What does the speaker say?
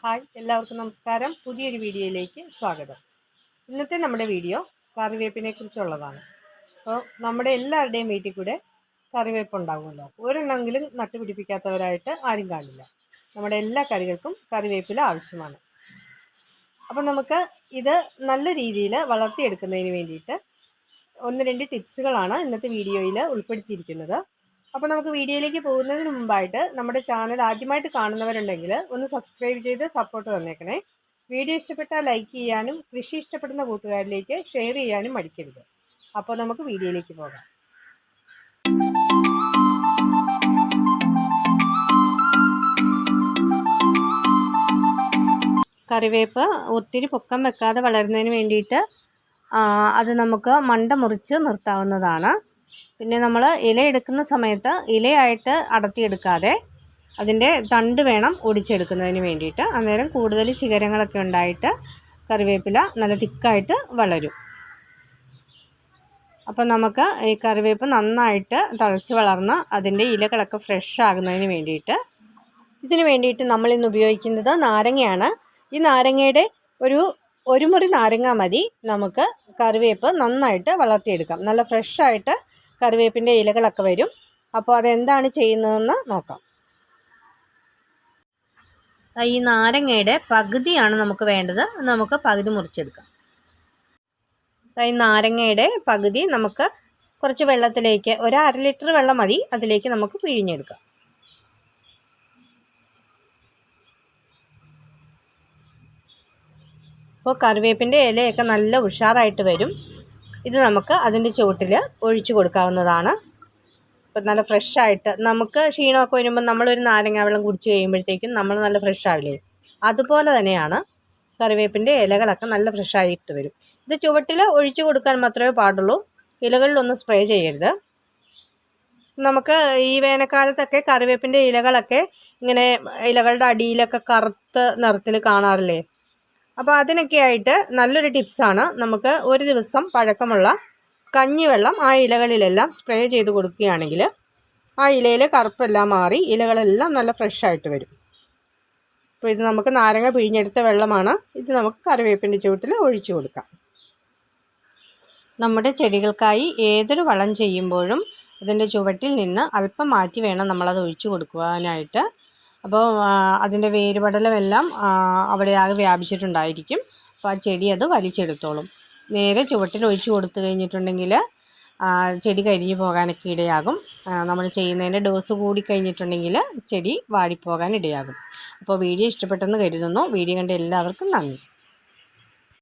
Hi എല്ലാവർക്കും നമസ്കാരം. പുതിയൊരു വീഡിയോയിലേക്ക് സ്വാഗതം. ഇന്നത്തെ നമ്മുടെ വീഡിയോ കറിവേപ്പിനെ കുറിച്ചുള്ളതാണ്. അപ്പോൾ നമ്മുടെ എല്ലാവരുടെയും വീട്ടിൽ കൂടെ കറിവേപ്പ് ഉണ്ടാകുമല്ലോ. ഒരെണ്ണമെങ്കിലും നട്ടുപിടിപ്പിക്കാത്തവരായിട്ട് ആരും കാണില്ല. നമ്മുടെ എല്ലാ കറികൾക്കും കറിവേപ്പില ആവശ്യമാണ്. അപ്പോൾ നമുക്ക് ഇത് നല്ല രീതിയിൽ വളർത്തിയെടുക്കുന്നതിന് വേണ്ടിയിട്ട് 1-2 ടിപ്സുകളാണ് ഇന്നത്തെ വീഡിയോയിൽ ഉൾപ്പെടുത്തിയിരിക്കുന്നത്. അപ്പോൾ നമുക്ക് വീഡിയോയിലേക്ക് പോകുന്നതിന് മുമ്പായിട്ട് നമ്മുടെ ചാനൽ ആദ്യമായിട്ട് കാണുന്നവരുണ്ടെങ്കിൽ ഒന്ന് സബ്സ്ക്രൈബ് ചെയ്ത് സപ്പോർട്ട് തന്നേക്കണേ. വീഡിയോ ഇഷ്ടപ്പെട്ടാൽ ലൈക്ക് ചെയ്യാനും കൃഷി ഇഷ്ടപ്പെടുന്ന കൂട്ടുകാരിലേക്ക് ഷെയർ ചെയ്യാനും മടിക്കരുത്. അപ്പോൾ നമുക്ക് വീഡിയോയിലേക്ക് പോകാം. കറിവേപ്പ് ഒത്തിരി പൊക്കം വെക്കാതെ വളരുന്നതിന് വേണ്ടിയിട്ട് അത് നമുക്ക് മണ്ട മുറിച്ച് നിർത്താവുന്നതാണ്. പിന്നെ നമ്മൾ ഇല എടുക്കുന്ന സമയത്ത് ഇലയായിട്ട് അടർത്തിയെടുക്കാതെ അതിൻ്റെ തണ്ട് വേണം ഒടിച്ചെടുക്കുന്നതിന് വേണ്ടിയിട്ട്. അന്നേരം കൂടുതൽ ശിഖരങ്ങളൊക്കെ ഉണ്ടായിട്ട് കറിവേപ്പില നല്ല തിക്കായിട്ട് വളരും. അപ്പം നമുക്ക് ഈ കറിവേപ്പ് നന്നായിട്ട് തഴച്ച് വളർന്ന് അതിൻ്റെ ഇലകളൊക്കെ ഫ്രഷ് ആകുന്നതിന് വേണ്ടിയിട്ട് ഇതിന് വേണ്ടിയിട്ട് നമ്മളിന്ന് ഉപയോഗിക്കുന്നത് നാരങ്ങയാണ്. ഈ നാരങ്ങയുടെ ഒരു മുറി നാരങ്ങ മതി നമുക്ക് കറിവേപ്പ് നന്നായിട്ട് വളർത്തിയെടുക്കാം. നല്ല ഫ്രഷായിട്ട് കറിവേപ്പിൻ്റെ ഇലകളൊക്കെ വരും. അപ്പോൾ അതെന്താണ് ചെയ്യുന്നതെന്ന് നോക്കാം. ഈ നാരങ്ങയുടെ പകുതിയാണ് നമുക്ക് വേണ്ടത്. നമുക്ക് പകുതി മുറിച്ചെടുക്കാം. ഈ നാരങ്ങയുടെ പകുതി നമുക്ക് കുറച്ച് വെള്ളത്തിലേക്ക് 1/2 ലിറ്റർ വെള്ളം മതി, അതിലേക്ക് നമുക്ക് പിഴിഞ്ഞെടുക്കാം. അപ്പോൾ കറിവേപ്പിൻ്റെ ഇലയൊക്കെ നല്ല ഉഷാറായിട്ട് വരും. ഇത് നമുക്ക് അതിൻ്റെ ചുവട്ടിൽ ഒഴിച്ചു കൊടുക്കാവുന്നതാണ്. ഇപ്പം നല്ല ഫ്രഷായിട്ട് നമുക്ക് ക്ഷീണമൊക്കെ വരുമ്പോൾ നമ്മളൊരു നാരങ്ങ വെള്ളം കുടിച്ച് കഴിയുമ്പോഴത്തേക്കും നമ്മൾ നല്ല ഫ്രഷ് ആവില്ലേ, അതുപോലെ തന്നെയാണ് കറിവേപ്പിൻ്റെ ഇലകളൊക്കെ നല്ല ഫ്രഷായിട്ട് വരും. ഇത് ചുവട്ടിൽ ഒഴിച്ചു കൊടുക്കാൻ മാത്രമേ പാടുള്ളൂ, ഇലകളിലൊന്നും സ്പ്രേ ചെയ്യരുത്. നമുക്ക് ഈ വേനൽക്കാലത്തൊക്കെ കറിവേപ്പിൻ്റെ ഇലകളൊക്കെ ഇങ്ങനെ ഇലകളുടെ അടിയിലൊക്കെ കറുത്ത നിറത്തിൽ കാണാറില്ലേ. അപ്പോൾ അതിനൊക്കെ ആയിട്ട് നല്ലൊരു ടിപ്സാണ്. നമുക്ക് ഒരു ദിവസം പഴക്കമുള്ള കഞ്ഞിവെള്ളം ആ ഇലകളിലെല്ലാം സ്പ്രേ ചെയ്ത് കൊടുക്കുകയാണെങ്കിൽ ആ ഇലയിൽ കറുപ്പെല്ലാം മാറി ഇലകളെല്ലാം നല്ല ഫ്രഷായിട്ട് വരും. അപ്പോൾ ഇത് നമുക്ക് നാരങ്ങ പിഴിഞ്ഞെടുത്ത വെള്ളമാണ്. ഇത് നമുക്ക് കറിവേപ്പിൻ്റെ ചുവട്ടിൽ ഒഴിച്ചു കൊടുക്കാം. നമ്മുടെ ചെടികൾക്കായി ഏതൊരു വളം ചെയ്യുമ്പോഴും അതിൻ്റെ ചുവട്ടിൽ നിന്ന് അല്പം മാറ്റി വേണം നമ്മളത് ഒഴിച്ചു കൊടുക്കുവാനായിട്ട്. അപ്പോൾ അതിൻ്റെ വേരുപടലമെല്ലാം അവിടെ ആകെ വ്യാപിച്ചിട്ടുണ്ടായിരിക്കും. അപ്പോൾ ആ ചെടി അത് വലിച്ചെടുത്തോളും. നേരെ ചുവട്ടിൽ ഒഴിച്ചു കൊടുത്തു കഴിഞ്ഞിട്ടുണ്ടെങ്കിൽ ചെടി കരിഞ്ഞു പോകാനൊക്കെ ഇടയാകും. നമ്മൾ ചെയ്യുന്നതിൻ്റെ ഡോസ് കൂടി കഴിഞ്ഞിട്ടുണ്ടെങ്കിൽ ചെടി വാടിപ്പോകാൻ ഇടയാകും. അപ്പോൾ വീഡിയോ ഇഷ്ടപ്പെട്ടെന്ന് കരുതുന്നു. വീഡിയോ കണ്ട എല്ലാവർക്കും നന്ദി.